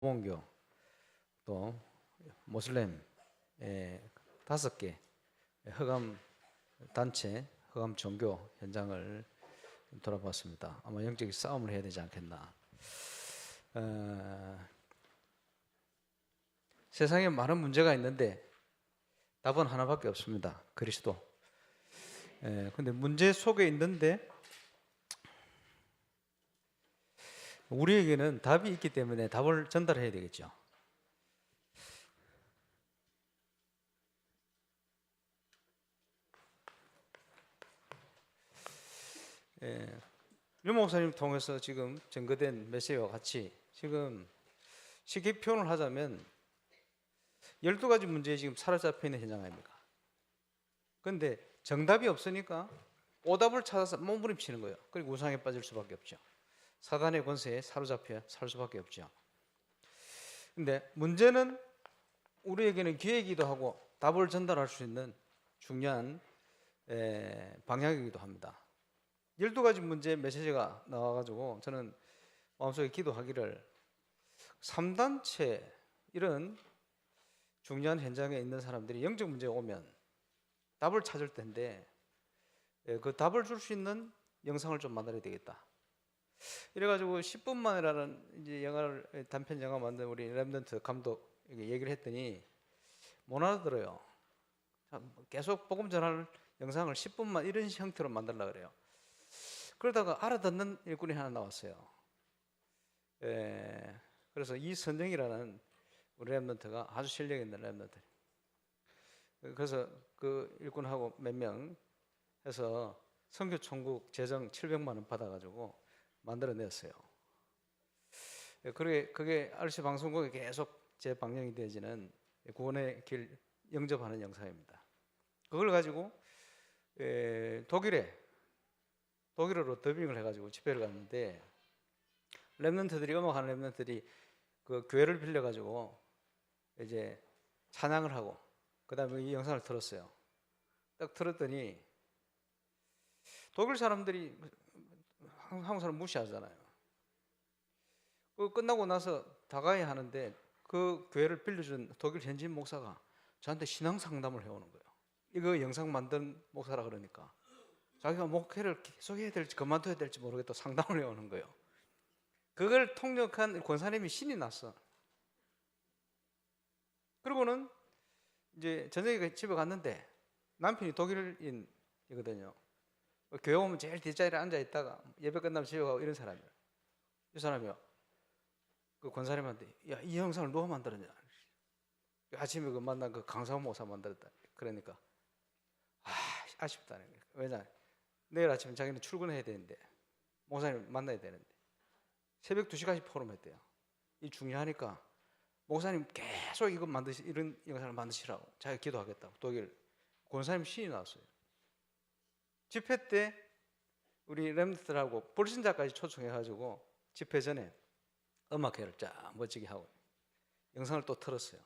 모mon교 또 모슬렘 5개 흑암 단체, 흑암 종교 현장을 돌아봤습니다. 아마 영적인 싸움을 해야 되지 않겠나. 세상에 많은 문제가 있는데 답은 하나밖에 없습니다. 그리스도. 근데 문제 속에 있는데 우리에게는 답이 있기 때문에 답을 전달해야 되겠죠. 유 목사님 통해서 지금 증거된 메시지와 같이 지금 쉽게 표현을 하자면 12가지 문제에 지금 사로잡혀 있는 현장 아닙니까? 그런데 정답이 없으니까 오답을 찾아서 몸부림치는 거예요. 그리고 우상에 빠질 수밖에 없죠. 사단의 권세에 사로잡혀 살 수밖에 없죠. 근데 문제는 우리에게는 기회이기도 하고 답을 전달할 수 있는 중요한 방향이기도 합니다. 12가지 문제의 메시지가 나와가지고 저는 마음속에 기도하기를 3단체 이런 중요한 현장에 있는 사람들이 영적 문제가 오면 답을 찾을 텐데 그 답을 줄 수 있는 영상을 좀 만들어야 되겠다. 이래가지고 10분 만이라는 이제 영화를 단편 영화 만든 우리 렘넌트 감독 얘기를 했더니 못 알아들어요. 계속 복음 전할 영상을 10분만 이런 형태로 만들려고 그래요. 그러다가 알아듣는 일꾼이 하나 나왔어요. 그래서 이선정이라는 우리 렘넌트가 아주 실력 있는 렘넌트. 그래서 그 일꾼하고 몇 명 해서 선교 총국 재정 700만 원 받아가지고 만들어냈어요. 그게 RC 방송국에 계속 재방영이 되어지는 구원의 길 영접하는 영상입니다. 그걸 가지고 독일어로 더빙을 해가지고 집회를 갔는데 렘넌트들이 음악하는 렘넌트들이 그 교회를 빌려가지고 이제 찬양을 하고 그 다음에 이 영상을 틀었어요. 딱 틀었더니 독일 사람들이 한국 사람 무시하잖아요. 그 끝나고 나서 다가야 하는데 그 교회를 빌려준 독일 현지인 목사가 저한테 신앙 상담을 해오는 거예요. 이거 영상 만든 목사라 그러니까 자기가 목회를 계속해야 될지 그만둬야 될지 모르겠다 상담을 해오는 거예요. 그걸 통역한 권사님이 신이 났어. 그리고는 이제 저녁에 집에 갔는데 남편이 독일인이거든요. 교회 오면 제일 뒷자리에 앉아 있다가 예배 끝나면 집에 가고 이런 사람이에요. 이 사람이요. 그 권사님한테 야, 이 영상을 누가 만들었냐? 아침에 그 만난 그 강사원 목사 만들었다. 그러니까 아쉽다는 거예요. 왜냐? 내일 아침에 자기는 출근해야 되는데 목사님 만나야 되는데 새벽 2시까지 포럼했대요. 이 중요하니까 목사님 계속 이런 영상을 만드시라고 자기가 기도하겠다고 독일 권사님 신이 나왔어요. 집회 때 우리 렘넌트들하고 불신자까지 초청해가지고 집회 전에 음악회를 쫙 멋지게 하고 영상을 또 틀었어요.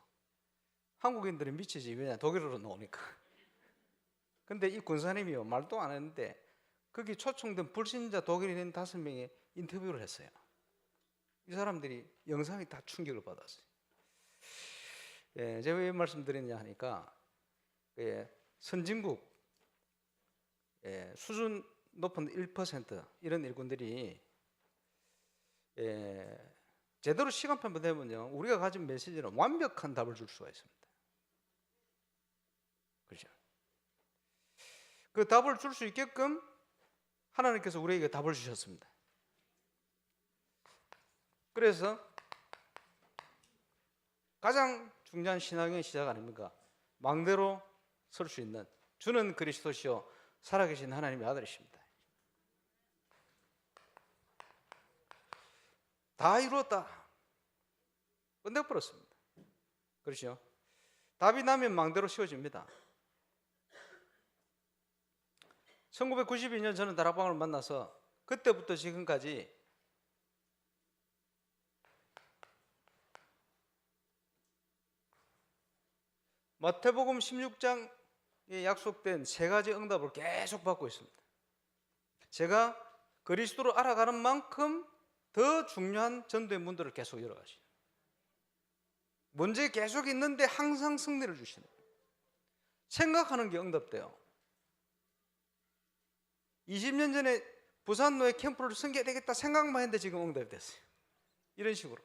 한국인들이 미치지. 왜냐? 독일어로 나오니까. 근데 이 권사님이요 말도 안 했는데 거기 초청된 불신자 독일인 5명이 인터뷰를 했어요. 이 사람들이 영상이 다 충격을 받았어요. 제가 왜 말씀드리냐 하니까 선진국 수준 높은 1% 이런 일꾼들이 제대로 시간표만 되면요 우리가 가진 메시지는 완벽한 답을 줄 수가 있습니다. 그렇죠? 그 답을 줄 수 있게끔 하나님께서 우리에게 답을 주셨습니다. 그래서 가장 중요한 신앙의 시작 아닙니까? 망대로 설 수 있는 주는 그리스도시요 살아계신 하나님의 아들이십니다. 다 이루었다. 끝내버렸습니다. 그렇죠? 답이 나면 망대로 씌워집니다. 1992년 저는 다락방을 만나서 그때부터 지금까지 마태복음 16장에 약속된 3가지 응답을 계속 받고 있습니다. 제가 그리스도를 알아가는 만큼 더 중요한 전도의 문들을 계속 열어가시죠. 문제 계속 있는데 항상 승리를 주시는 거예요. 생각하는 게 응답돼요. 20년 전에 부산 노예 캠프를 섬겨야 되겠다 생각만 했는데 지금 응답이 됐어요. 이런 식으로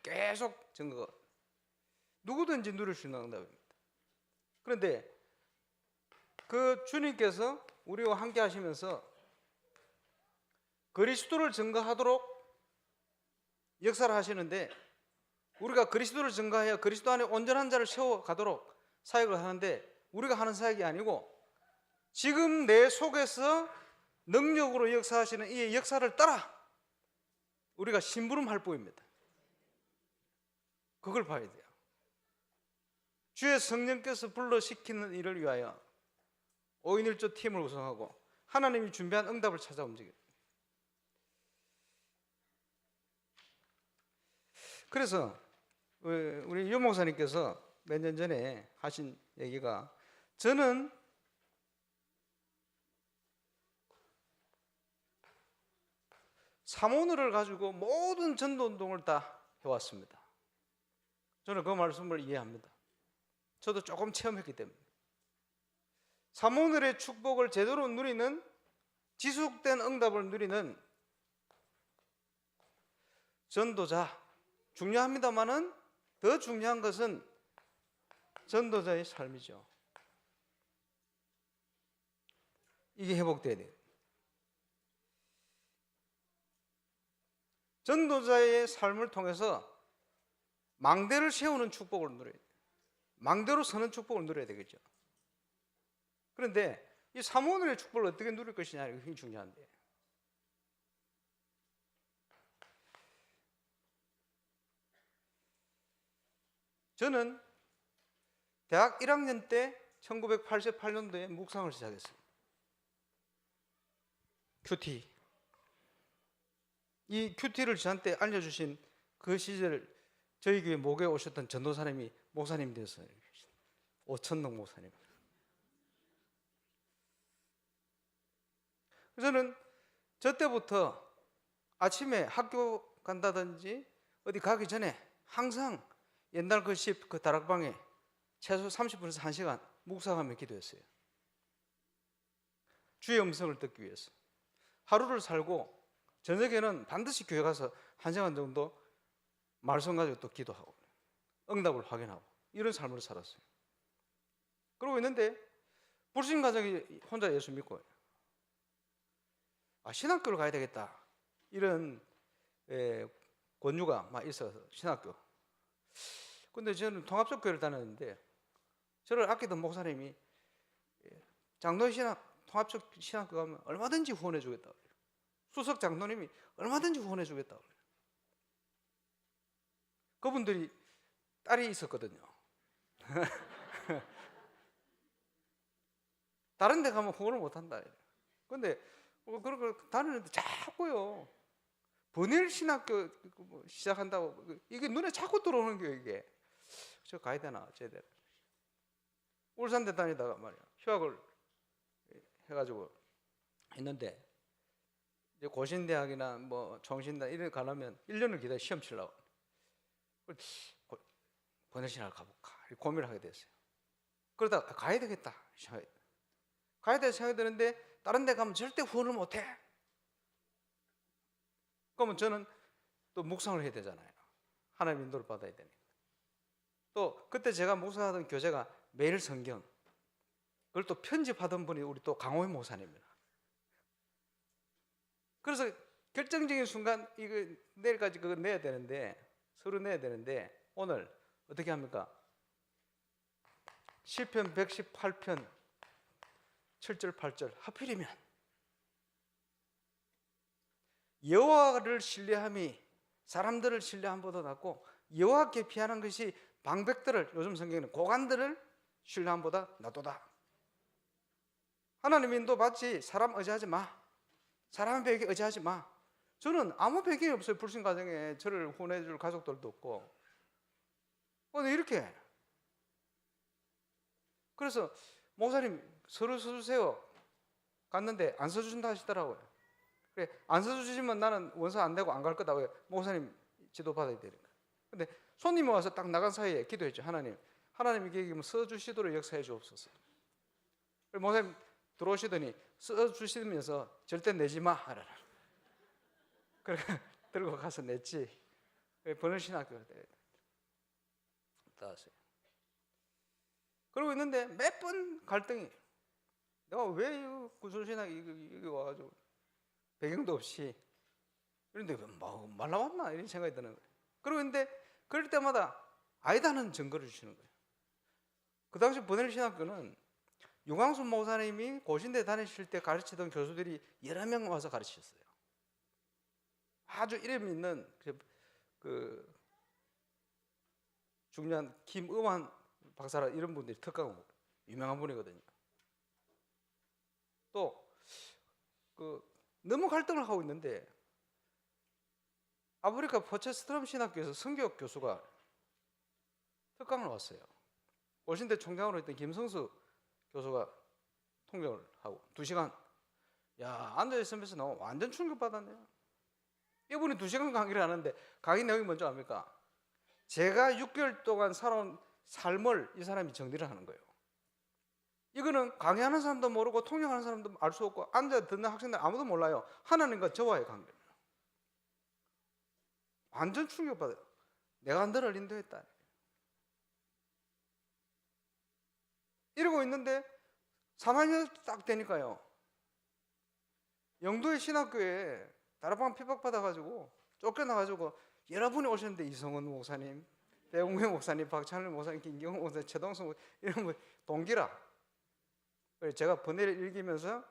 계속 증거가 누구든지 누릴 수 있는 응답입니다. 그런데 그 주님께서 우리와 함께 하시면서 그리스도를 증거하도록 역사를 하시는데, 우리가 그리스도를 증거하여 그리스도 안에 온전한 자를 세워가도록 사역을 하는데, 우리가 하는 사역이 아니고 지금 내 속에서 능력으로 역사하시는 이 역사를 따라 우리가 심부름할 뿐입니다. 그걸 봐야 돼요. 주의 성령께서 불러시키는 일을 위하여 5인 1조 팀을 구성하고 하나님이 준비한 응답을 찾아 움직여요. 그래서 우리 유 목사님께서 몇 년 전에 하신 얘기가, 저는 사모늘을 가지고 모든 전도운동을 다 해왔습니다. 저는 그 말씀을 이해합니다. 저도 조금 체험했기 때문에. 사모늘의 축복을 제대로 누리는, 지속된 응답을 누리는 전도자 중요합니다만은 더 중요한 것은 전도자의 삶이죠. 이게 회복돼야 돼요. 전도자의 삶을 통해서 망대를 세우는 축복을 누려야 돼요. 망대로 서는 축복을 누려야 되겠죠. 그런데 이 사모늘의 축복을 어떻게 누릴 것이냐, 이게 굉장히 중요한데, 저는 대학 1학년 때 1988년도에 묵상을 시작했어요. 큐티. 이 큐티를 저한테 알려주신 그 시절 저희 교회 목에 오셨던 전도사님이 목사님 되었어요. 오천동 목사님. 저는 저 때부터 아침에 학교 간다든지 어디 가기 전에 항상 옛날 그 다락방에 최소 30분에서 1시간 묵상하며 기도했어요. 주의 음성을 듣기 위해서. 하루를 살고 저녁에는 반드시 교회 가서 1시간 정도 말씀 가지고 또 기도하고 응답을 확인하고 이런 삶을 살았어요. 그러고 있는데 불신 가정이 혼자 예수 믿고 신학교를 가야 되겠다 이런 권유가 막 있어서 신학교. 근데 저는 통합적 교회를 다녔는데 저를 아끼던 목사님이 장로의 통합적 신학교 가면 얼마든지 후원해 주겠다 그래요. 수석 장로님이 얼마든지 후원해 주겠다 그래요. 그분들이 딸이 있었거든요. 다른 데 가면 후원을 못 한다. 근데 그러고 다니는데 자꾸요. 번일 신학교 시작한다고 이게 눈에 자꾸 들어오는 게 이게. 저 가야 되나 어째야 되나. 울산대 다니다가 말이야 휴학을 해가지고 했는데 이제 고신대학이나 뭐 정신대 이런 데 가려면 1년을 기다려 시험 치려고. 번일신학을 가볼까 고민을 하게 됐어요. 그러다가 가야 되겠다 가야 될 생각이 드는데 다른 데 가면 절대 후원을 못해. 그러면 저는 또 묵상을 해야 되잖아요. 하나님 인도를 받아야 되니까. 또 그때 제가 묵상하던 교재가 매일 성경, 그걸 또 편집하던 분이 우리 또 강호희 목사님입니다. 그래서 결정적인 순간 이거 내일까지 그거 내야 되는데 서류 내야 되는데 오늘 어떻게 합니까? 시편 118편 7절 8절 하필이면 여호와를 신뢰함이 사람들을 신뢰함보다 낫고 여호와께 피하는 것이 방백들을, 요즘 성경에는 고관들을 신뢰함보다 낫도다. 하나님 인도 받지 사람 의지하지 마. 사람의 배경에 의지하지 마. 저는 아무 배경이 없어요. 불신 가정에 저를 후원해줄 가족들도 없고. 근데 이렇게 그래서 목사님 서류 써주세요 갔는데 안 써주신다 하시더라고요. 그래 안 써주시면 나는 원서 안 내고 안 갈 거다. 왜? 목사님 지도 받아야 되니까. 근데 손님이 와서 딱 나간 사이에 기도했죠. 하나님 이게 써주시도록 역사해 주옵소서. 목사님 들어오시더니 써주시면서 절대 내지 마 하라. 그래 들고 가서 냈지. 번외신학교가 나왔어요. 그러고 있는데 몇 번 갈등이. 내가 왜 구술신학 이거 와가지고 배경도 없이 그런데 말 나왔나 이런 생각이 드는 거예요. 그러고 있는데 그럴 때마다 아이다는 증거를 주시는 거예요. 그 당시 번외신학교는 유광수 목사님이 고신대 다니실 때 가르치던 교수들이 여러 명 와서 가르치셨어요. 아주 이름 있는 그 중요한 김의환 박사라 이런 분들이 특강 유명한 분이거든요. 또 너무 갈등을 하고 있는데 아프리카 포체스트럼 신학교에서 성교육 교수가 특강을 왔어요. 고신대 총장으로 있던 김성수 교수가 통역을 하고 2시간 앉아있으면서 나 완전 충격받았네요. 이분이 2시간 강의를 하는데 강의 내용이 뭔지 압니까? 제가 6개월 동안 살아온 삶을 이 사람이 정리를 하는 거예요. 이거는 강의하는 사람도 모르고 통역하는 사람도 알 수 없고 앉아 듣는 학생들 아무도 몰라요. 하나님과 저와의 관계입니다. 완전 충격받아요. 내가 너를 인도했다. 이러고 있는데 3학년 딱 되니까요. 영도의 신학교에 다락방 핍박받아가지고 쫓겨나가지고 여러분이 오셨는데 이성원 목사님, 배웅회 목사님, 박찬일 목사님, 김경호 목사님, 최동성 목사님 이런 분 동기라. 그래서 제가 번외를 읽으면서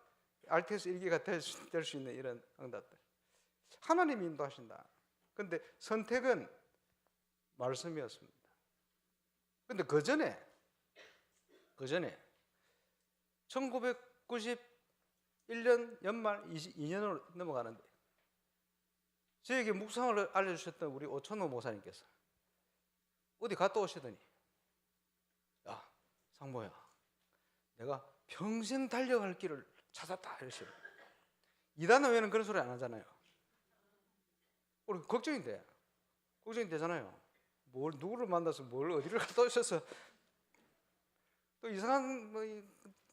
RTS 일기가 될 수 있는 이런 응답들. 하나님이 인도하신다. 근데 선택은 말씀이었습니다. 근데 그 전에 1991년 연말 22년으로 넘어가는데 저에게 묵상을 알려주셨던 우리 오천호 목사님께서 어디 갔다 오시더니 야 상모야 내가 평생 달려갈 길을 찾았다 이러시더니 이단은 외에는 그런 소리 안 하잖아요. 우리 걱정이 되잖아요. 누구를 만나서 어디를 갔다 오셔서 또 이상한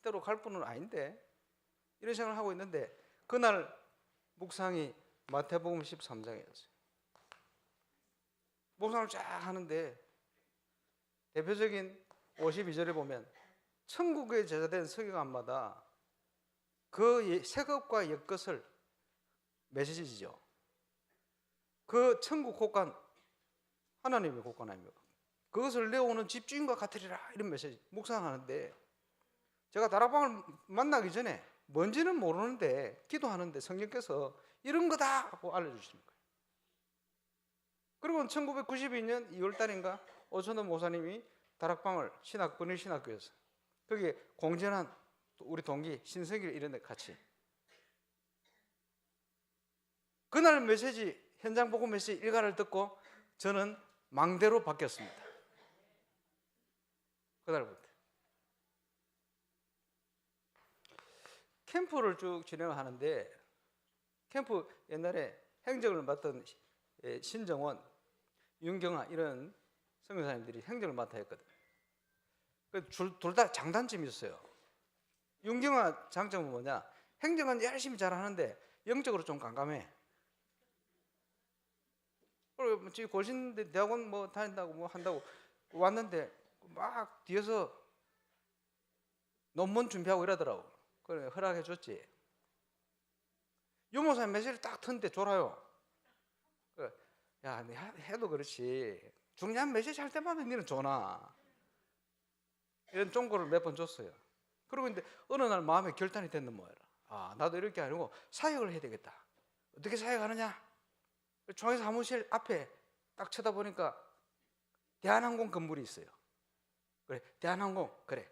데로 갈 분은 아닌데 이런 생각을 하고 있는데 그날 묵상이 마태복음 13장이었어요. 묵상을 쫙 하는데 대표적인 52절에 보면 천국에 제자된 서기관마다 그 새것과 옛것을 메시지죠. 그 천국 곳간 하나님의 곳간 아닙니까? 그것을 내어오는 집주인과 같으리라 이런 메시지 묵상하는데 제가 다락방을 만나기 전에 뭔지는 모르는데 기도하는데 성령께서 이런 거다 하고 알려주시는 거예요. 그리고 1992년 2월달인가 오천호 목사님이 다락방을 번외신학교에서 거기에 공전한 우리 동기 신성길 이런 데 같이 그날 메시지 현장 보고 메시지 일가를 듣고 저는 망대로 바뀌었습니다. 그날부터 캠프를 쭉 진행을 하는데 캠프 옛날에 행정을 맡던 신정원, 윤경아 이런 선교사님들이 행정을 맡아 했거든요. 둘 다 장단점이 있어요. 윤경아 장점은 뭐냐? 행정은 열심히 잘하는데 영적으로 좀 깜깜해. 그리고 지금 고신대 대학원 다닌다고 한다고 왔는데 막 뒤에서 논문 준비하고 이러더라고. 그래 허락해 줬지. 유모사 메시지를 딱 튼데 졸아요. 그래, 야, 네 해도 그렇지. 중요한 메시지 할 때마다 니는 줘나. 이런忠告을 몇 번 줬어요. 그러고 있는데 어느 날 마음에 결단이 됐는 뭐야. 나도 이렇게 아니고 사역을 해야 되겠다. 어떻게 사역하느냐? 총회 사무실 앞에 딱 쳐다보니까 대한항공 건물이 있어요. 그래, 대한항공 그래.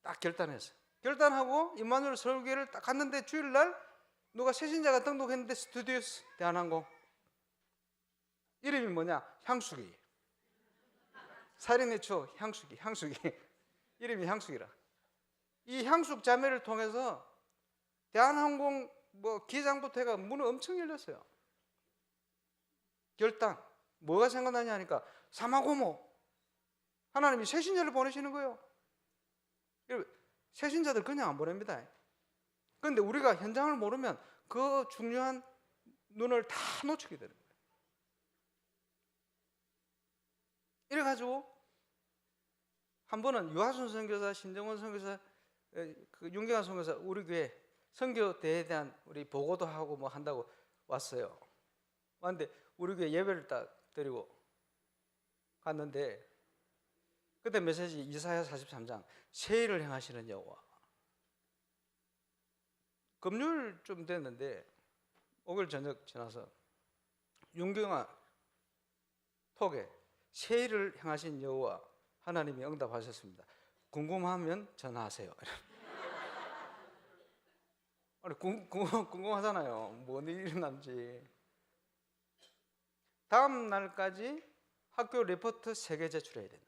딱 결단했어. 결단하고 임마누엘 설교회를 딱 갔는데 주일날 누가 새신자가 등록했는데 스튜디오스 대한항공 이름이 뭐냐? 향수기. 살인의 추억 향수기 이름이 향수기라. 이 향숙 자매를 통해서 대한항공 기장부터 해가 문을 엄청 열렸어요. 결단 뭐가 생각나냐 하니까 사마고모, 하나님이 새신자를 보내시는 거예요. 새신자들 그냥 안 보냅니다. 그런데 우리가 현장을 모르면 그 중요한 눈을 다 놓치게 되는 거예요. 이래가지고 한 번은 유하순 선교사, 신정원 선교사, 그 윤경환 선교사 우리 교회 선교대에 대한 우리 보고도 하고 뭐 한다고 왔어요. 왔는데 우리 교회 예배를 딱 드리고 갔는데 그때 메시지 이사야 43장 세일을 행하시는 여호와. 금요일쯤 됐는데 5일 저녁 지나서 윤경아 톡에 세일을 행하신 여호와 하나님이 응답하셨습니다. 궁금하면 전화하세요. 아니, 궁금하잖아요. 뭔 일이 일어난지. 다음 날까지 학교 리포트 3개 제출해야 된다.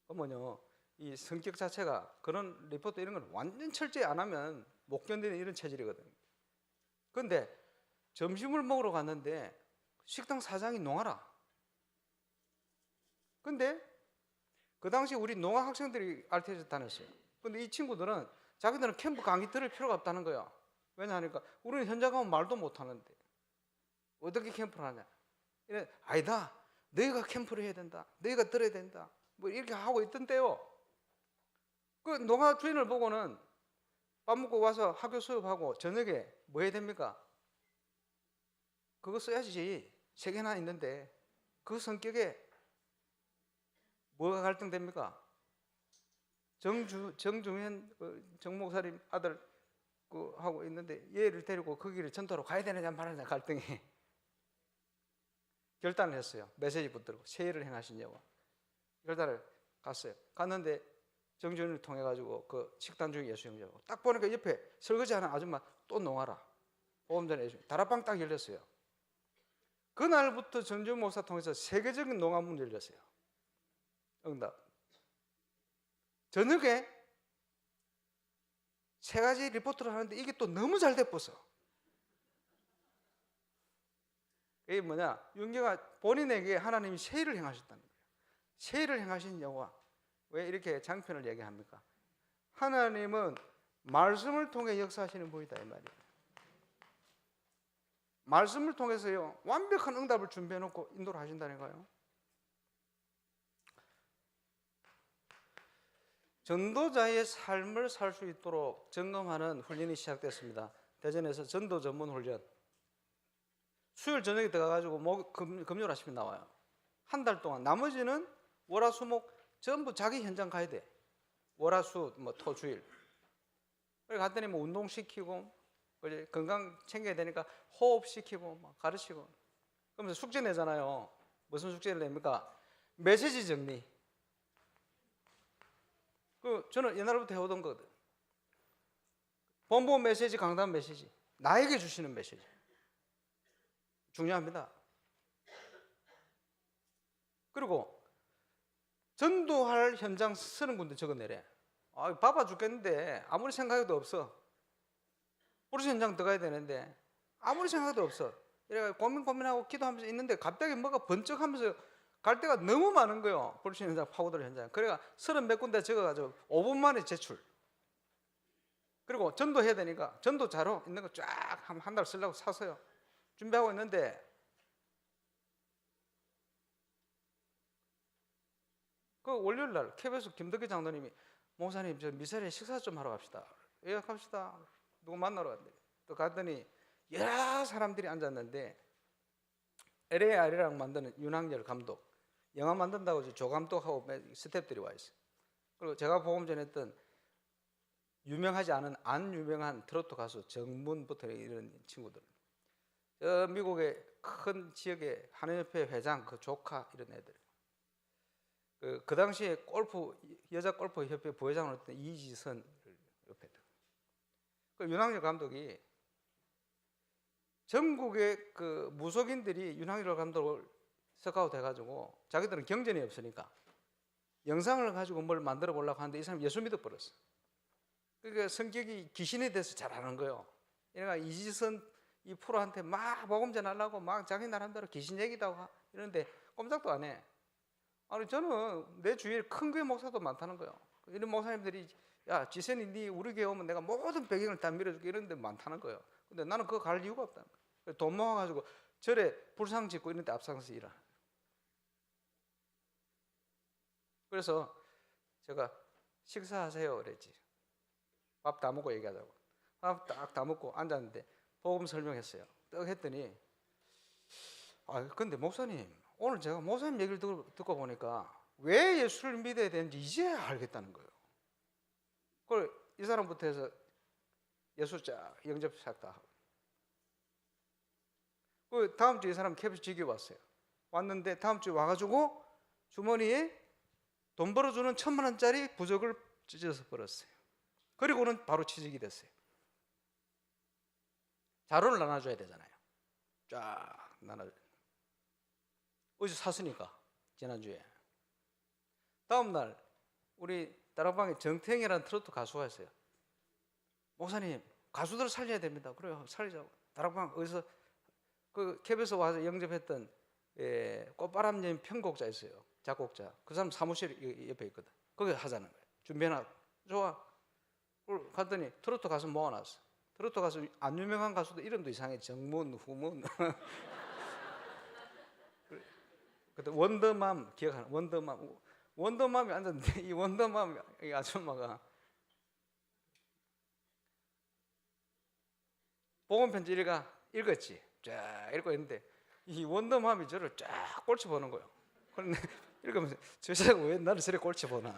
그러면요, 이 성격 자체가 그런 리포트 이런 걸 완전 철저히 안 하면 못 견디는 이런 체질이거든요. 그런데 점심을 먹으러 갔는데 식당 사장이 농아라. 근데 그 당시 우리 농아 학생들이 RT에서 다녔어요. 근데 이 친구들은 자기들은 캠프 강의 들을 필요가 없다는 거야. 왜냐하니까 우리는 현장 가면 말도 못 하는데 어떻게 캠프를 하냐. 이래, 아니다. 너희가 캠프를 해야 된다. 너희가 들어야 된다. 뭐 이렇게 하고 있던데요. 그 농아 주인을 보고는 밥 먹고 와서 학교 수업하고 저녁에 뭐 해야 됩니까? 그거 써야지. 3개나 있는데 그 성격에 뭐가 갈등됩니까? 정중현 정목사님 아들 그 하고 있는데 얘를 데리고 거기를 전도로 가야 되느냐 말하느냐 갈등이 결단을 했어요. 메시지 붙들고 세일을 행하신 여호와. 결단을 갔어요. 갔는데 정준을 통해 가지고 그 식당 중에 예수 형제하고 딱 보니까 옆에 설거지하는 아줌마 또 농하라. 보험 전에 예수 다락방 딱 열렸어요. 그날부터 정준 목사 통해서 세계적인 농화문 열렸어요. 응답. 저녁에 3가지 리포트를 하는데 이게 또 너무 잘 돼버서. 이게 뭐냐? 윤경아 본인에게 하나님이 세일을 행하셨다는 거예요. 세일을 행하신 여호와. 왜 이렇게 장편을 얘기합니까? 하나님은 말씀을 통해 역사하시는 분이다 이 말이에요. 말씀을 통해서요 완벽한 응답을 준비해 놓고 인도를 하신다는 거예요. 전도자의 삶을 살 수 있도록 점검하는 훈련이 시작됐습니다. 대전에서 전도 전문 훈련. 수요일 저녁에 들어가가지고 금요일 아침에 나와요. 한 달 동안. 나머지는 월화수목 전부 자기 현장 가야 돼. 월화수 토 주일. 그래 갔더니 뭐 운동시키고 건강 챙겨야 되니까 호흡시키고 막 가르치고. 그러면서 숙제 내잖아요. 무슨 숙제를 냅니까? 메시지 정리. 저는 옛날부터 해오던 거거든. 본부 메시지, 강단 메시지. 나에게 주시는 메시지. 중요합니다. 그리고 전도할 현장 쓰는 분들 적어내래. 바빠 죽겠는데 아무리 생각해도 없어. 부르신 현장 들어가야 되는데 아무리 생각해도 없어. 이래가 고민하고 기도하면서 있는데 갑자기 뭐가 번쩍하면서 갈 데가 너무 많은 거예요. 부르신 현장, 파고들 현장. 그래가 30몇 군데 적어가지고 5분 만에 제출. 그리고 전도해야 되니까 전도 자료 있는 거 쫙 한 달 쓰려고 사서요. 준비하고 있는데 그 월요일 날 KBS 김덕기 장로님이 목사님 저 미사리에 식사 좀 하러 갑시다. 예약합시다. 누구 만나러 갔는데 또 갔더니 여러 사람들이 앉았는데 LA 아리랑 만드는 윤학열 감독 영화 만든다고 조 감독하고 스태프들이 와 있어요. 그리고 제가 보험 전에 했던 유명하지 않은 안 유명한 트로트 가수 정문부터 이런 친구들. 미국의 큰 지역의 한인협회 회장 그 조카 이런 애들. 그 당시에 여자 골프 협회 부회장을 했던 이지선 옆에. 그 윤학열 감독이 전국의 그 무속인들이 윤학열 감독을 스카우트 해가지고 자기들은 경전이 없으니까 영상을 가지고 뭘 만들어 보려고 하는데 이 사람이 예수 믿어버렸어. 그러니까 성격이 귀신에 대해서 잘 아는 거예요. 그러니까 이지선 이 프로한테 막 복음 전하려고 막 자기 나름대로 귀신 얘기도 하고 이런데 꼼짝도 안 해. 아니 저는 내 주위에 큰 교회 목사도 많다는 거예요. 이런 목사님들이 야 지선이 네 우리 교회 오면 내가 모든 배경을 다 밀어줄게 이런 데 많다는 거예요. 근데 나는 그거 갈 이유가 없다는 거예요. 돈 모아가지고 절에 불상 짓고 이런 데 앞장서 일하는 거예요. 그래서 제가 식사하세요 그랬지. 밥 다 먹고 얘기하자고. 밥 딱 다 먹고 앉았는데 복음 설명했어요. 떡 했더니 근데 목사님 오늘 제가 목사님 얘기를 듣고 보니까 왜 예수를 믿어야 되는지 이제 알겠다는 거예요. 그걸 이 사람부터 해서 예수 쫙 영접 싹 다 하고 그 다음 주에 이 사람 캡스 지기 왔어요. 왔는데 다음 주에 와가지고 주머니에 돈 벌어주는 1,000만 원짜리 부적을 찢어서 벌었어요. 그리고는 바로 취직이 됐어요. 자료를 나눠줘야 되잖아요. 쫙 나눠줘야 돼요. 어디서 샀으니까 지난주에. 다음날 우리 다락방에 정태영이라는 트로트 가수가 있어요. 목사님 가수들을 살려야 됩니다. 그래요 살리자고. 다락방 어디서 그 캡에서 와서 영접했던 꽃바람 여인 편곡자 있어요. 작곡자. 그 사람 사무실 옆에 있거든. 거기 하자는 거예요. 준비해놔. 좋아. 갔더니 트로트 가수 모아놨어. 트로트 가수 안 유명한 가수도 이름도 이상해. 정문, 후문. 그때 원더맘 기억하나? 원더맘이 앉았는데 이 원더맘 이 아줌마가 복음 편지 읽었지. 쫙 읽고 있는데 이 원더맘이 저를 쫙 꼴치 보는 거예요. 그런데 읽으면서 저 사람 왜 나를 저렇게 꼴치 보나?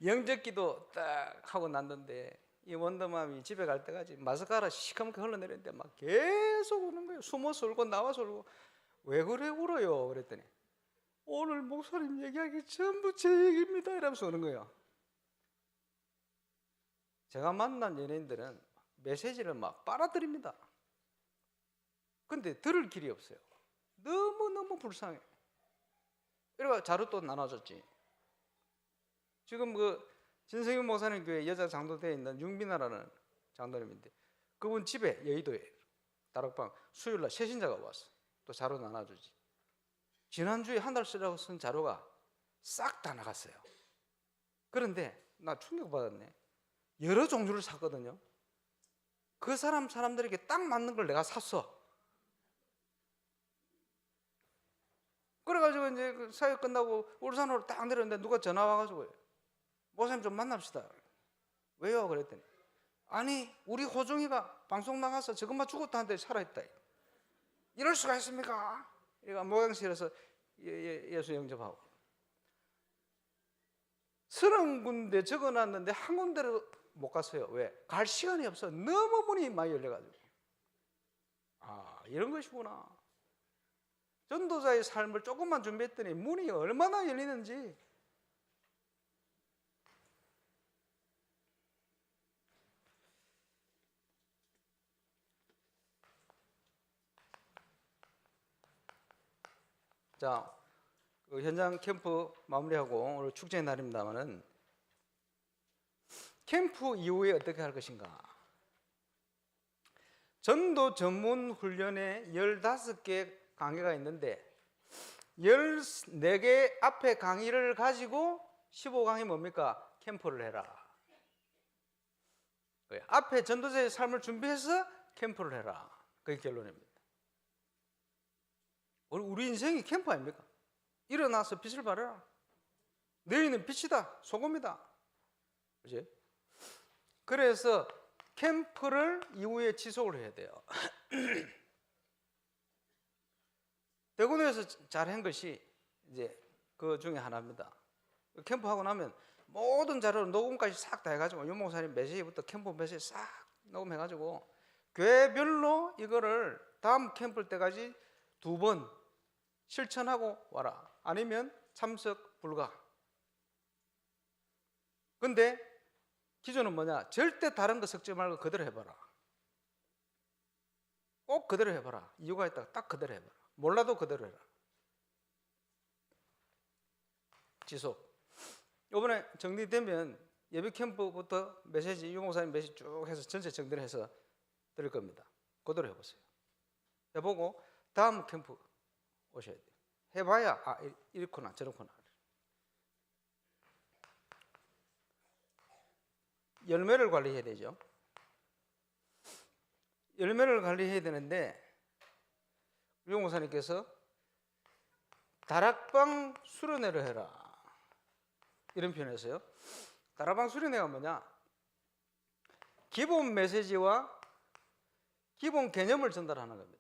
영접기도 딱 하고 났는데 이 원더맘이 집에 갈 때까지 마스카라 시커멓게 흘러내리는데 막 계속 우는 거예요. 숨어서 울고 나와서 울고. 왜 그래 울어요? 그랬더니 오늘 목사님 얘기하기 전부 제 얘기입니다 이러면서 우는 거예요. 제가 만난 연예인들은 메시지를 막 빨아들입니다. 근데 들을 길이 없어요. 너무너무 불쌍해. 이래가 자료 또 나눠줬지. 지금 그 진성윤 목사님 교회 여자 장로대에 있는 윤비나라는 장로님인데 그분 집에 여의도에 다락방 수요일날 새신자가 왔어. 또 자료 나눠주지. 지난주에 한 달 쓰라고 쓴 자료가 싹 다 나갔어요. 그런데 나 충격받았네. 여러 종류를 샀거든요. 그 사람들에게 딱 맞는 걸 내가 샀어. 그래가지고 이제 그 사회 끝나고 울산으로 딱 내렸는데 누가 전화 와가지고 목사님 좀 만납시다. 왜요? 그랬더니 아니 우리 호중이가 방송 나가서 저것만 죽었다는데 살아있다. 이럴 수가 있습니까? 얘가 모양실에서 예수 영접하고 30군데 적어놨는데 한 군데로 못 갔어요. 왜? 갈 시간이 없어. 너무 문이 많이 열려가지고. 이런 것이구나. 전도자의 삶을 조금만 준비했더니 문이 얼마나 열리는지. 자, 그 현장 캠프 마무리하고 오늘 축제의 날입니다만은 캠프 이후에 어떻게 할 것인가? 전도 전문 훈련에 15개 강의가 있는데 14개 앞에 강의를 가지고 15강이 뭡니까? 캠프를 해라. 앞에 전도자의 삶을 준비해서 캠프를 해라. 그게 결론입니다. 우리 인생이 캠프 아닙니까? 일어나서 빛을 발해라. 너희는 빛이다, 소금이다. 그지? 그래서 캠프를 이후에 지속을 해야 돼요. 대구에서 잘한 것이 이제 그 중에 하나입니다. 캠프하고 나면 모든 자료를 녹음까지 싹 다 해가지고 윤목사님 메시지부터 캠프 메시지 싹 녹음해가지고 교회별로 이거를 다음 캠프 때까지 2번 실천하고 와라. 아니면 참석 불가. 근데 기준은 뭐냐? 절대 다른 거 섞지 말고 그대로 해봐라. 꼭 그대로 해봐라. 이유가 있다. 딱 그대로 해봐라. 몰라도 그대로 해라. 지속. 이번에 정리되면 예비 캠프부터 메시지, 유목사님 메시지 쭉 해서 전체 정리를 해서 드릴 겁니다. 그대로 해보세요. 해보고 다음 캠프 오셔야 돼요. 해봐야 이렇구나 저렇구나. 열매를 관리해야 되죠. 열매를 관리해야 되는데 용 목사님께서 다락방 수련회를 해라 이런 표현을 했어요. 다락방 수련회가 뭐냐? 기본 메시지와 기본 개념을 전달하는 겁니다.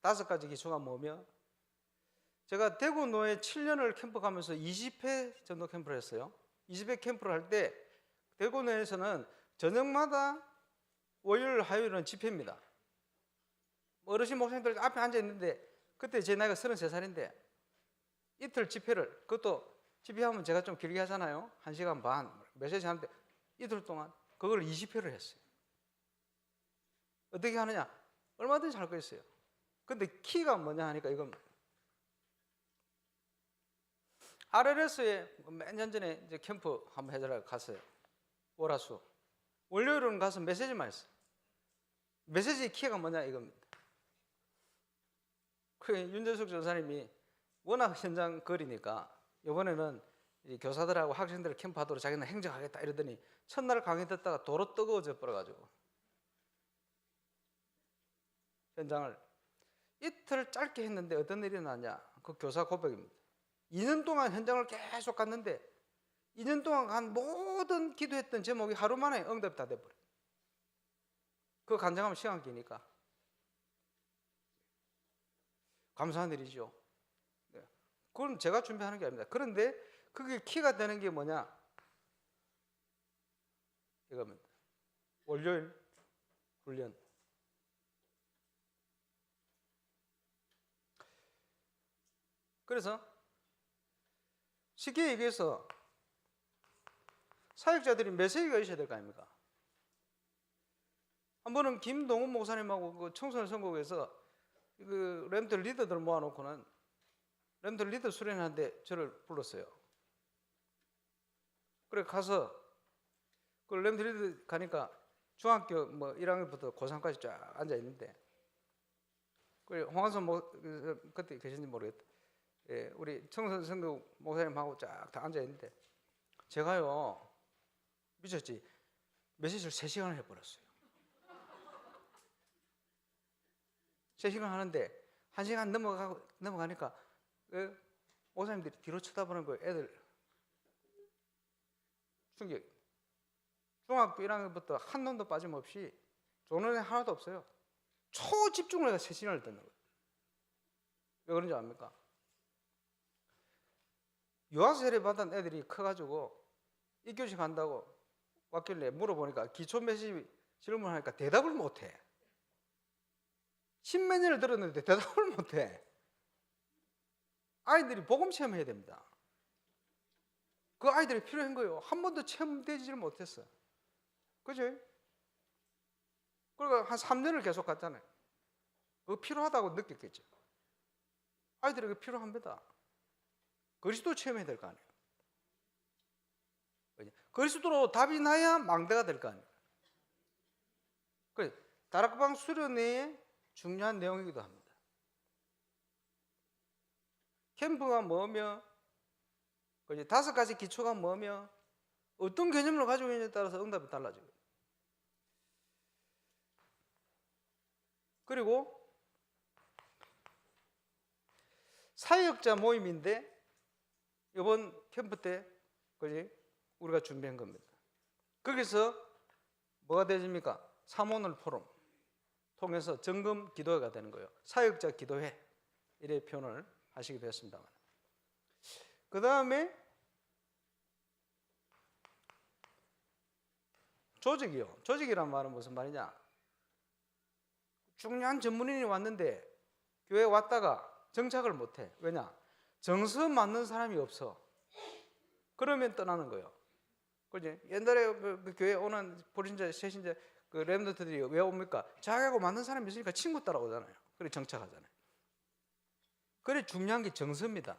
5가지 기초가 뭐며, 제가 대구노에 7년을 캠프 가면서 20회 정도 캠프를 했어요. 20회 캠프를 할 때 대구노에서는 저녁마다 월요일, 화요일은 집회입니다. 어르신 목사님들 앞에 앉아 있는데 그때 제 나이가 33살인데 이틀 집회를, 그것도 집회하면 제가 좀 길게 하잖아요. 1시간 반, 메시지 하는데 이틀 동안 그걸 20회를 했어요. 어떻게 하느냐? 얼마든지 할 거 있어요. 근데 키가 뭐냐 하니까 이건 RLS에 몇 년 전에 이제 캠프 한번 해달라고 갔어요. 월화수. 월요일은 가서 메시지만 했어요. 메시지 키가 뭐냐 이겁니다. 그 윤재숙 전사님이 워낙 현장 거리니까 이번에는 교사들하고 학생들 캠프하도록 자기는 행정하겠다 이러더니 첫날 강의 듣다가 도로 뜨거워져 버려가지고 현장을 이틀 짧게 했는데 어떤 일이 나냐? 그 교사 고백입니다. 2년 동안 현장을 계속 갔는데 2년 동안 간 모든 기도했던 제목이 하루 만에 응답이 다 돼버려요. 그 간증하면 시간 기니까 감사한 일이죠. 그건 제가 준비하는 게 아닙니다. 그런데 그게 키가 되는 게 뭐냐? 이겁니다. 월요일 훈련. 그래서 쉽게 얘기해서 사역자들이 메시지가 있어야 될 거 아닙니까? 한 번은 김동훈 목사님하고 그 청소년 선곡에서 그 렘트 리더들 모아놓고는 렘트 리더 수련하는데 저를 불렀어요. 그래 가서 그 렘트 리더 가니까 중학교 뭐 1학년부터 고3까지 쫙 앉아 있는데, 그래 홍한선 그때 계신지 모르겠다. 예, 우리 청소년 선곡 목사님하고 쫙 다 앉아 있는데 제가요 미쳤지 메시지를 3시간을 해버렸어요. 3시간 하는데 1시간 넘어가니까 목사님들이 뒤로 쳐다보는 거예요. 애들 충격. 중학교 1학년부터 한 놈도 빠짐없이 조는 애 하나도 없어요. 초집중을 해서 3시간을 듣는 거예요. 왜 그런지 압니까? 유아 세례 받은 애들이 커가지고 1교시 간다고 왔길래 물어보니까 기초 메시지 질문하니까 대답을 못해. 10몇 년을 들었는데 대답을 못해. 아이들이 복음 체험해야 됩니다. 그 아이들이 필요한 거예요. 한 번도 체험되지를 못했어. 그죠? 그러니까 한 3년을 계속 갔잖아요. 그거 필요하다고 느꼈겠죠. 아이들에게 필요합니다. 그리스도 체험해야 될 거 아니에요. 그리스도로 답이 나야 망대가 될 거 아니에요. 그래, 다락방 수련회의 중요한 내용이기도 합니다. 캠프가 뭐며, 5가지 기초가 뭐며, 어떤 개념을 가지고 있느냐에 따라서 응답이 달라져요. 그리고 사역자 모임인데 이번 캠프 때 우리가 준비한 겁니다. 거기서 뭐가 되십니까? 사모늘 포럼 통해서 점검 기도회가 되는 거예요. 사역자 기도회 이래 표현을 하시기도 했습니다만, 그 다음에 조직이요. 조직이란 말은 무슨 말이냐? 중요한 전문인이 왔는데 교회에 왔다가 정착을 못해. 왜냐? 정서 맞는 사람이 없어. 그러면 떠나는 거예요. 그지? 옛날에 그 교회 오는 불신자, 새신자 그 렘넌트들이 왜 옵니까? 자기하고 맞는 사람이 있으니까 친구 따라오잖아요. 그래 정착하잖아요. 그래 중요한 게 정서입니다.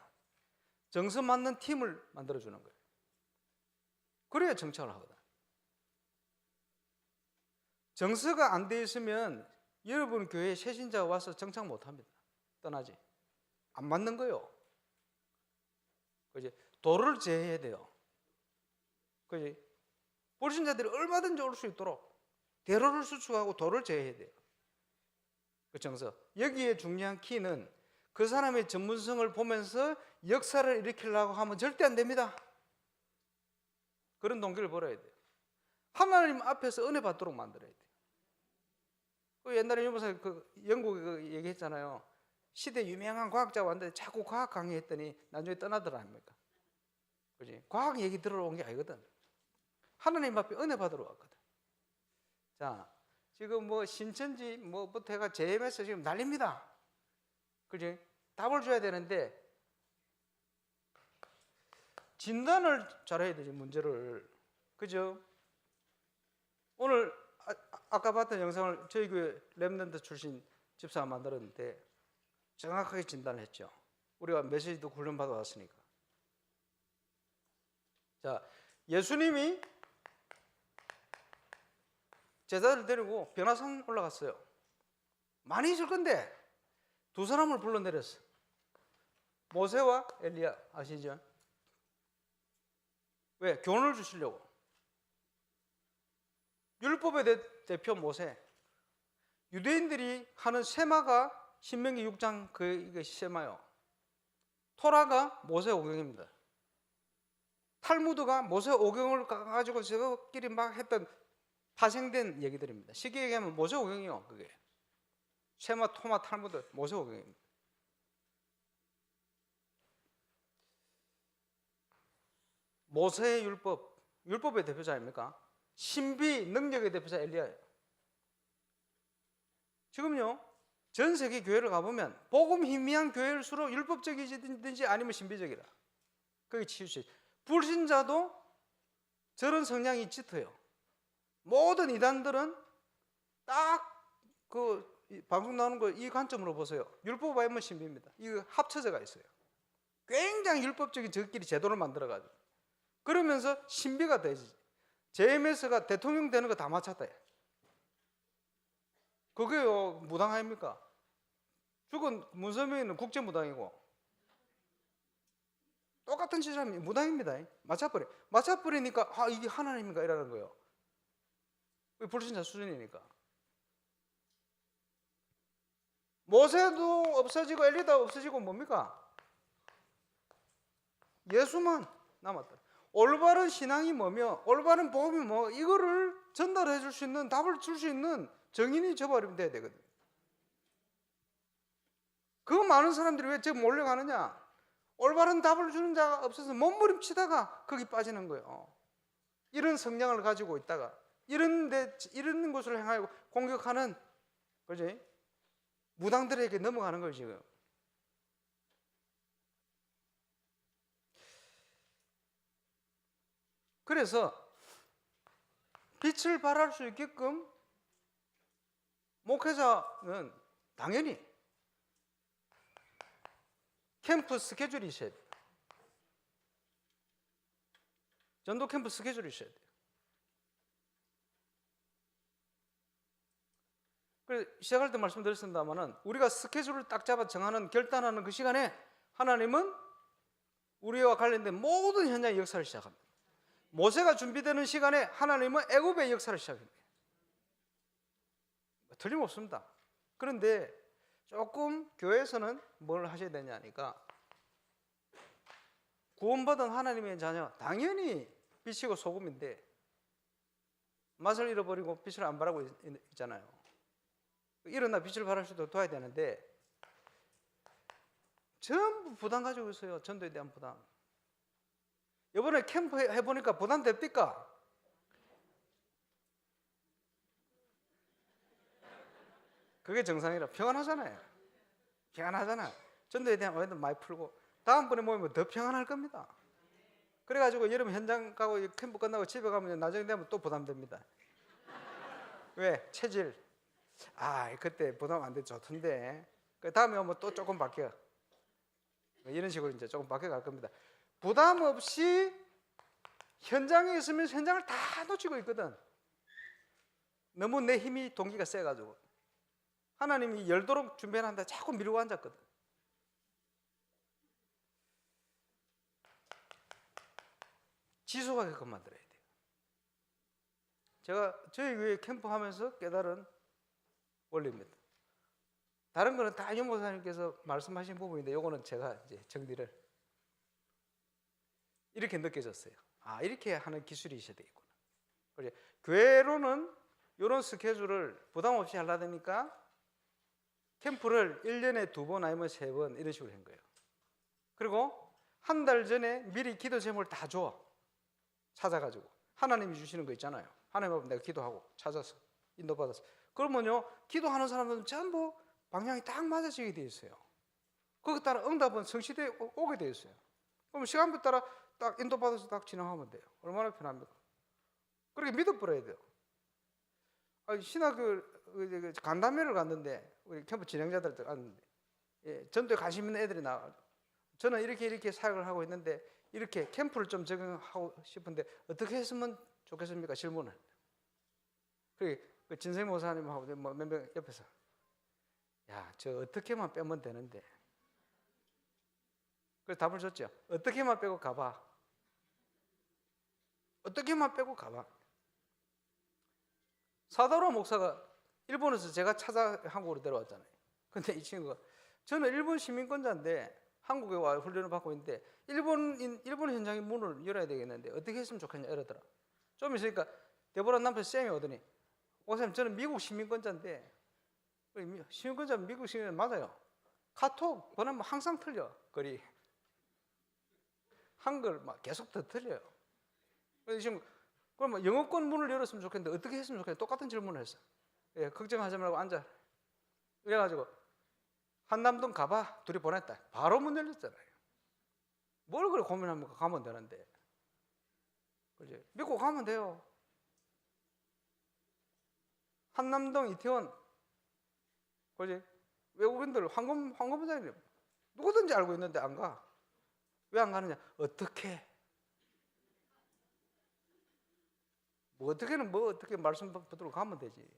정서 맞는 팀을 만들어주는 거예요. 그래야 정착을 하거든. 정서가 안 돼 있으면 여러분 교회에 새신자가 와서 정착 못 합니다. 떠나지. 안 맞는 거요. 그지? 도를 제해야 돼요. 그지? 불신자들이 얼마든지 올 수 있도록 대로를 수축하고 도를 제해야 돼요. 그 정서. 여기에 중요한 키는 그 사람의 전문성을 보면서 역사를 일으키려고 하면 절대 안 됩니다. 그런 동기를 벌어야 돼요. 하나님 앞에서 은혜 받도록 만들어야 돼요. 그 옛날에 유모사 그 영국에 그 얘기했잖아요. 시대 유명한 과학자가 왔는데 자꾸 과학 강의했더니 나중에 떠나더라 아닙니까? 그지? 과학 얘기 들으러 온 게 아니거든. 하나님 앞에 은혜 받으러 왔거든. 자, 지금 뭐 신천지 뭐부터 해가 JMS 지금 난립니다. 그지? 답을 줘야 되는데 진단을 잘해야 되지, 문제를. 그죠? 오늘 아까 봤던 영상을 저희 교회 렘넌트 출신 집사가 만들었는데 정확하게 진단을 했죠. 우리가 메시지도 훈련받아 왔으니까. 자, 예수님이 제자들 데리고 변화산 올라갔어요. 많이 있을 건데 두 사람을 불러내렸어. 모세와 엘리야 아시죠? 왜? 교훈을 주시려고. 율법의 대표 모세. 유대인들이 하는 세마가 신명기 6장 이게 세마요. 토라가 모세 오경입니다. 탈무드가 모세 오경을 가지고 저끼리 막 했던 파생된 얘기들입니다. 쉽게 얘기하면 모세 오경이요. 그게 세마, 토마, 탈무드, 모세 오경입니다. 모세의 율법의 대표자 아닙니까? 신비, 능력의 대표자 엘리야예요. 지금요, 전 세계 교회를 가보면 복음 희미한 교회일수록 율법적이든지 아니면 신비적이라. 그게 치우치. 불신자도 저런 성향이 짙어요. 모든 이단들은 딱 그 방송 나오는 거 이 관점으로 보세요. 율법 아니면 신비입니다. 이거 합쳐져가 있어요. 굉장히 율법적인 저끼리 제도를 만들어가지고 그러면서 신비가 되지. JMS가 대통령 되는 거 다 맞췄다. 그게요 무당 아닙니까? 죽은 문선명이는 국제무당이고 똑같은 시스템이 무당입니다. 맞춰버리니까 아 이게 하나님인가 이러는 거예요. 불신자 수준이니까. 모세도 없어지고 엘리도 없어지고 뭡니까? 예수만 남았다. 올바른 신앙이 뭐며 올바른 복음이 뭐 이거를 전달해 줄 수 있는 답을 줄 수 있는 정인이 저버리면 돼야 되거든. 그 많은 사람들이 왜 지금 몰려가느냐? 올바른 답을 주는 자가 없어서 몸부림치다가 거기 빠지는 거예요. 이런 성향을 가지고 있다가 이런 곳을 향하여 공격하는 그지? 무당들에게 넘어가는 거예요 지금. 그래서 빛을 발할 수 있게끔 목회자는 당연히 캠프 스케줄이 있어야 돼요. 전도 캠프 스케줄이 있어야 돼요. 그래서 시작할 때 말씀드렸습니다만은 우리가 스케줄을 딱 잡아 정하는 결단하는 그 시간에 하나님은 우리와 관련된 모든 현장의 역사를 시작합니다. 모세가 준비되는 시간에 하나님은 애굽의 역사를 시작합니다. 틀림없습니다. 그런데 조금 교회에서는 뭘 하셔야 되냐니까 구원받은 하나님의 자녀 당연히 빛이고 소금인데 맛을 잃어버리고 빛을 안 발하고 있잖아요. 일어나 빛을 발할 수도 도와야 되는데 전부 부담 가지고 있어요. 전도에 대한 부담. 이번에 캠프 해보니까 부담 됩니까? 그게 정상이라. 평안하잖아요. 평안하잖아. 전도에 대한 오해도 많이 풀고 다음번에 모이면 더 평안할 겁니다. 그래가지고 여름 현장 가고 캠프 끝나고 집에 가면 나중에 되면 또 부담됩니다. 왜? 체질. 아 그때 부담 안 돼 좋던데 그 다음에 오면 또 조금 바뀌어. 이런 식으로 이제 조금 바뀌어 갈 겁니다. 부담 없이 현장에 있으면 현장을 다 놓치고 있거든. 너무 내 힘이 동기가 세가지고 하나님이 열도록 준비해놨는데 자꾸 미루고 앉았거든. 지속하게끔 만들어야 돼요. 제가 저희 교회 캠프하면서 깨달은 원리입니다. 다른 거는 다 유 목사님께서 말씀하신 부분인데 요거는 제가 이제 정리를 이렇게 느껴졌어요. 아, 이렇게 하는 기술이 있어야 되겠구나. 그래, 교회로는 이런 스케줄을 부담 없이 하려니까 캠프를 1년에 2번 아니면 3번 이런 식으로 한 거예요. 그리고 한 달 전에 미리 기도 제목을 다 줘. 찾아가지고 하나님이 주시는 거 있잖아요. 하나님 앞에 내가 기도하고 찾아서 인도받아서 그러면요 기도하는 사람들은 전부 방향이 딱 맞아지게 돼 있어요. 거기에 따라 응답은 성취되어 오게 돼 있어요. 그럼 시간표 따라 딱 인도받아서 딱 진행하면 돼요. 얼마나 편합니까? 그렇게 믿어버려야 돼요. 신학교 간담회를 갔는데 우리 캠프 진행자들 갔는데 전도에 관심 있는 애들이 나와가지고 저는 이렇게 사역을 하고 있는데 이렇게 캠프를 좀 적용하고 싶은데 어떻게 했으면 좋겠습니까? 질문을. 그 진생 목사님하고 몇 명 옆에서 야, 저 어떻게만 빼면 되는데. 그래서 답을 줬죠. 어떻게만 빼고 가봐. 어떻게만 빼고 가봐. 사다로 목사가 일본에서 제가 찾아 한국으로 데려왔잖아요. 근데 이 친구가 저는 일본 시민권자인데 한국에 와 훈련을 받고 있는데 일본 현장의 문을 열어야 되겠는데 어떻게 했으면 좋겠냐 이러더라. 좀 있으니까 데보라 남편 쌤이 오더니 목사님 저는 미국 시민권자인데 시민권자 미국 시민 맞아요. 카톡 보내면 항상 틀려 글이 한글 막 계속 더 틀려요. 그래서 지금 그럼 영어권 문을 열었으면 좋겠는데 어떻게 했으면 좋겠냐 똑같은 질문을 했어. 예, 걱정하지 말고 앉아. 그래가지고 한남동 가봐 둘이 보냈다. 바로 문 열렸잖아요. 뭘 그래 고민합니까? 가면 되는데. 그지? 믿고 가면 돼요. 한남동 이태원 그지? 외국인들 황금 부자님 누구든지 알고 있는데 안 가. 왜 안 가느냐? 어떻게? 뭐 어떻게는 뭐 어떻게 말씀 받도록 가면 되지.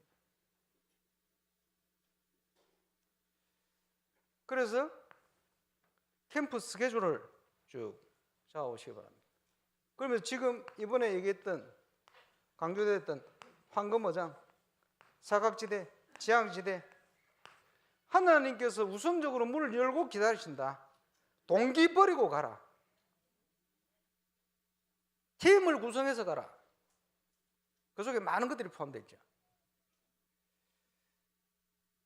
그래서 캠프 스케줄을 쭉 잡아오시기 바랍니다. 그러면 지금 이번에 얘기했던 강조됐던 황금어장, 사각지대, 지향지대 하나님께서 우선적으로 문을 열고 기다리신다. 동기 버리고 가라. 팀을 구성해서 가라. 그 속에 많은 것들이 포함되어 있죠.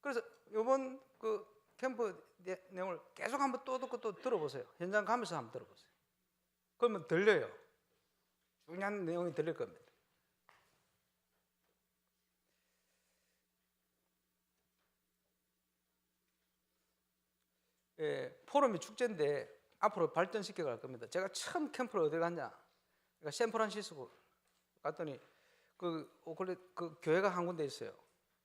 그래서 이번 그 캠프 내용을 계속 한번 또 듣고 또 들어보세요. 현장 가면서 한번 들어보세요. 그러면 들려요. 중요한 내용이 들릴 겁니다. 포럼이 축제인데 앞으로 발전시켜 갈 겁니다. 제가 처음 캠프를 어디 갔냐? 그러니까 샌프란시스코 갔더니 그 교회가 한 군데 있어요.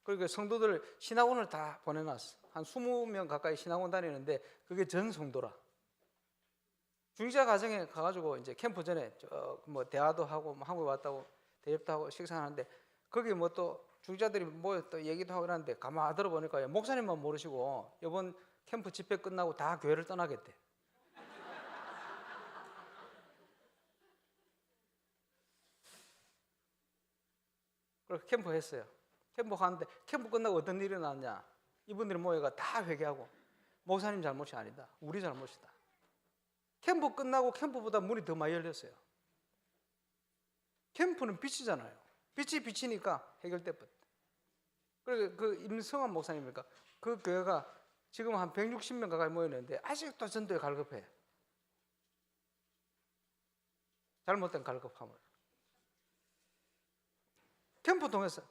그러니까 성도들 신학원을 다 보내놨어. 한 20명 가까이 신학원 다니는데 그게 전 성도라. 중지자 가정에 가가지고 이제 캠프 전에 뭐 대화도 하고 뭐 한국에 왔다고 대접도 하고 식사하는데 거기 뭐 또 중지자들이 뭐 또 얘기도 하고 그러는데 가만 들어보니까 목사님만 모르시고 이번 캠프 집회 끝나고 다 교회를 떠나겠대. 그래서 캠프 했어요. 캠프 가는데 캠프 끝나고 어떤 일이 났냐? 이분들이 모여가 다 회개하고 목사님 잘못이 아니다. 우리 잘못이다. 캠프 끝나고 캠프보다 문이 더 많이 열렸어요. 캠프는 빛이잖아요. 빛이 비치니까 해결됐거든. 그리고 그 임성환 목사님이니까 그 교회가 지금 한 160명 가까이 모였는데 아직도 전도에 갈급해. 잘못된 갈급함을. 캠프 통해서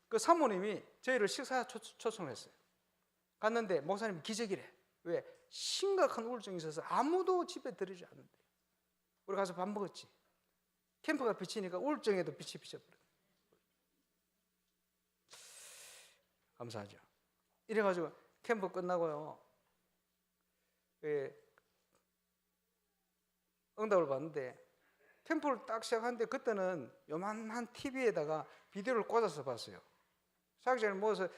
그 사모님이 저희를 식사 초청을 했어요. 갔는데 목사님 기적이래. 왜? 심각한 우울증이 있어서 아무도 집에 들이지 않는데 우리 가서 밥 먹었지. 캠프가 비치니까 우울증에도 빛이 비쳐버려. 감사하죠. 이래가지고 캠프 끝나고요. 응답을 받는데 캠프를 딱 시작하는데 그때는 요만한 TV에다가 비디오를 꽂아서 봤어요. 사역자를 모아서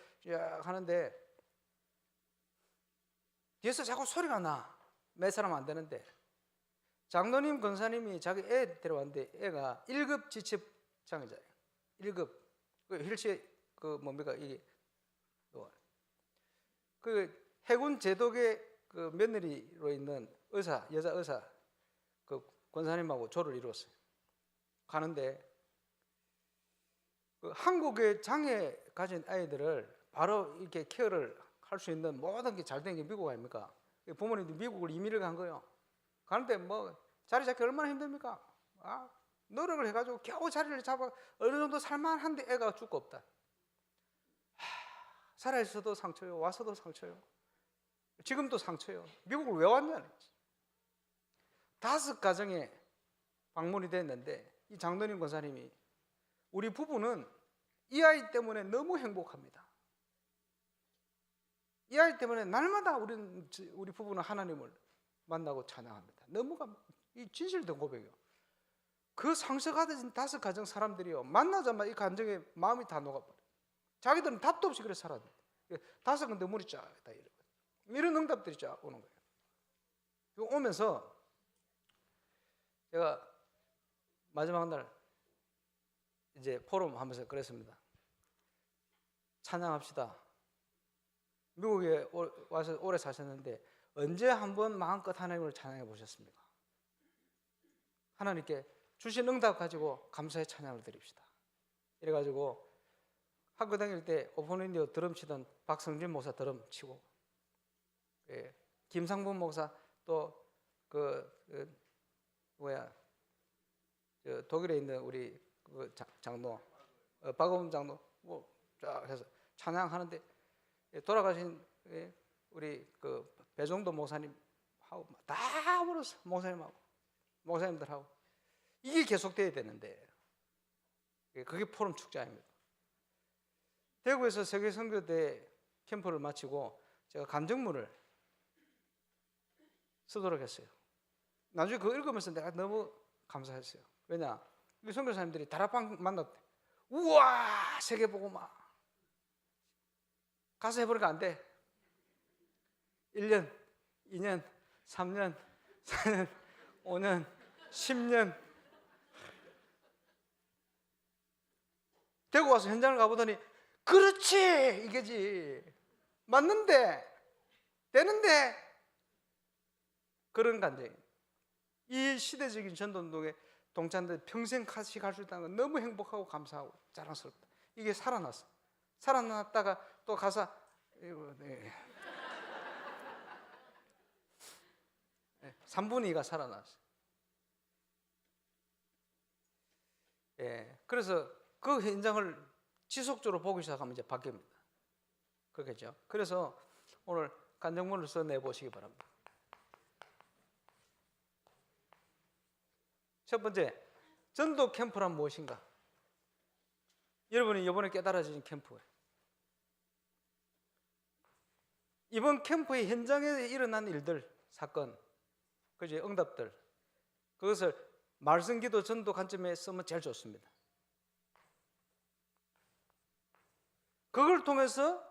하는데 뒤에서 자꾸 소리가 나. 몇 사람 안 되는데 장로님 권사님이 자기 애 데려왔는데 애가 1급 지체 장애자예요. 1급. 그 힐시 그 뭡니까 이게 그 해군 제독의 그 며느리로 있는 의사, 여자 의사 그 권사님하고 조를 이루었어요. 가는데 그 한국의 장애 가진 아이들을 바로 이렇게 케어를 할 수 있는 모든 게 잘 된 게 미국 아닙니까? 부모님들이 미국을 이민을 간 거예요. 가는데 뭐 자리 잡기 얼마나 힘듭니까? 노력을 해가지고 겨우 자리를 잡아 어느 정도 살만한데 애가 죽고 없다. 살아있어도 상처요, 와서도 상처요, 지금도 상처요. 미국을 왜 왔냐는 거지. 5가정에 방문이 됐는데 이 장로님 권사님이 우리 부부는 이 아이 때문에 너무 행복합니다. 이 아이 때문에 날마다 우리 부부는 하나님을 만나고 찬양합니다. 너무 이 진실된 고백이요. 그 상처가진 5가정 사람들이요, 만나자마자 이 감정에 마음이 다 녹아버려. 자기들은 답도 없이 그래 살았는데 5건데 물이 쫙 다 이런 응답들이 쫙 오는 거예요. 오면서 제가 마지막 날 이제 포럼 하면서 그랬습니다. 찬양합시다. 미국에 와서 오래 사셨는데 언제 한번 마음껏 하나님을 찬양해 보셨습니까? 하나님께 주신 응답 가지고 감사의 찬양을 드립시다. 이래가지고 학교 다닐 때 오픈인디오 드럼 치던 박성진 목사 드럼 치고, 김상분 목사 또 독일에 있는 우리 그 장로 박범 장로 뭐 쫙 해서 찬양하는데 돌아가신 우리 그 배종도 목사님 하고 다 불었어. 목사님들하고 이게 계속돼야 되는데 그게 포럼 축제 아닙니까? 대구에서 세계 선교대 캠프를 마치고 제가 간증문을 쓰도록 했어요. 나중에 그거 읽으면서 내가 너무 감사했어요. 왜냐? 우리 선교사님들이 다락방 만났대. 우와, 세계복음화 가서 해보니까 안 돼. 1년, 2년, 3년, 4년, 5년, 10년. 대구 와서 현장을 가보더니 그렇지, 이게지. 맞는데, 되는데. 그런 간증. 이 시대적인 전도운동에 동참들 평생 같이 갈 수 있다는 건 너무 행복하고 감사하고 자랑스럽다. 이게 살아났어. 살아났다가 또 가서 네. 3분의 2가 살아났어. 그래서 그 현장을 지속적으로 보기 시작하면 이제 바뀝니다. 그렇겠죠. 그래서 오늘 간증문을 써내보시기 바랍니다. 첫 번째, 전도 캠프란 무엇인가? 여러분이 이번에 깨달아진 캠프예요. 이번 캠프의 현장에 일어난 일들, 사건, 그죠? 응답들, 그것을 말씀, 기도, 전도 관점에 쓰면 제일 좋습니다. 그걸 통해서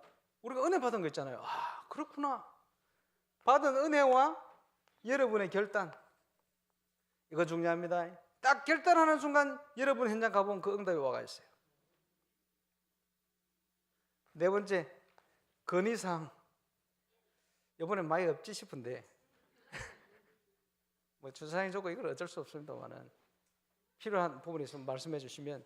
우리가 은혜 받은 거 있잖아요. 그렇구나. 받은 은혜와 여러분의 결단, 이거 중요합니다. 딱 결단하는 순간 여러분 현장 가보면 그 응답이 와가 있어요. 네 번째, 건의사항. 이번에 많이 없지 싶은데 뭐 주사장이 좋고 이건 어쩔 수 없습니다만은 필요한 부분이 있으면 말씀해 주시면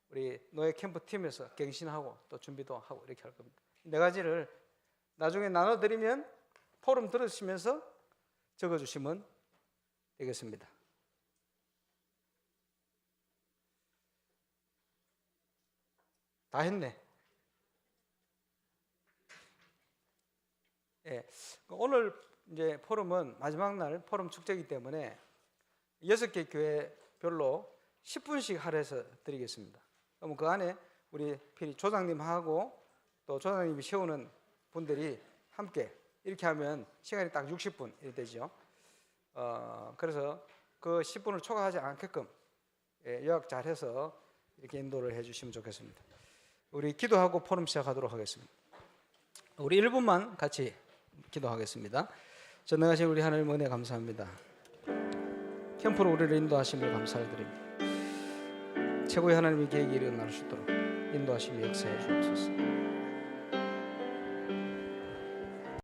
우리 노예 캠프 팀에서 갱신하고 또 준비도 하고 이렇게 할 겁니다. 네 가지를 나중에 나눠드리면 포럼 들으시면서 적어주시면 되겠습니다. 다 했네. 오늘 이제 포럼은 마지막 날 포럼 축제이기 때문에 6개 교회별로 10분씩 할애해서 드리겠습니다. 그럼 그 안에 우리 조장님하고 또 조장님이 세우는 분들이 함께 이렇게 하면 시간이 딱 60분 이렇게 되죠. 그래서 그 10분을 초과하지 않게끔 요약 잘해서 이렇게 인도를 해주시면 좋겠습니다. 우리 기도하고 포럼 시작하도록 하겠습니다. 우리 1분만 같이 기도하겠습니다. 전능하신 우리 하나님 은혜 감사합니다. 캠프로 우리를 인도하심을 감사를 드립니다. 최고의 하나님의 계획이 일어날 수 있도록 인도하심이 역사해 주옵소서.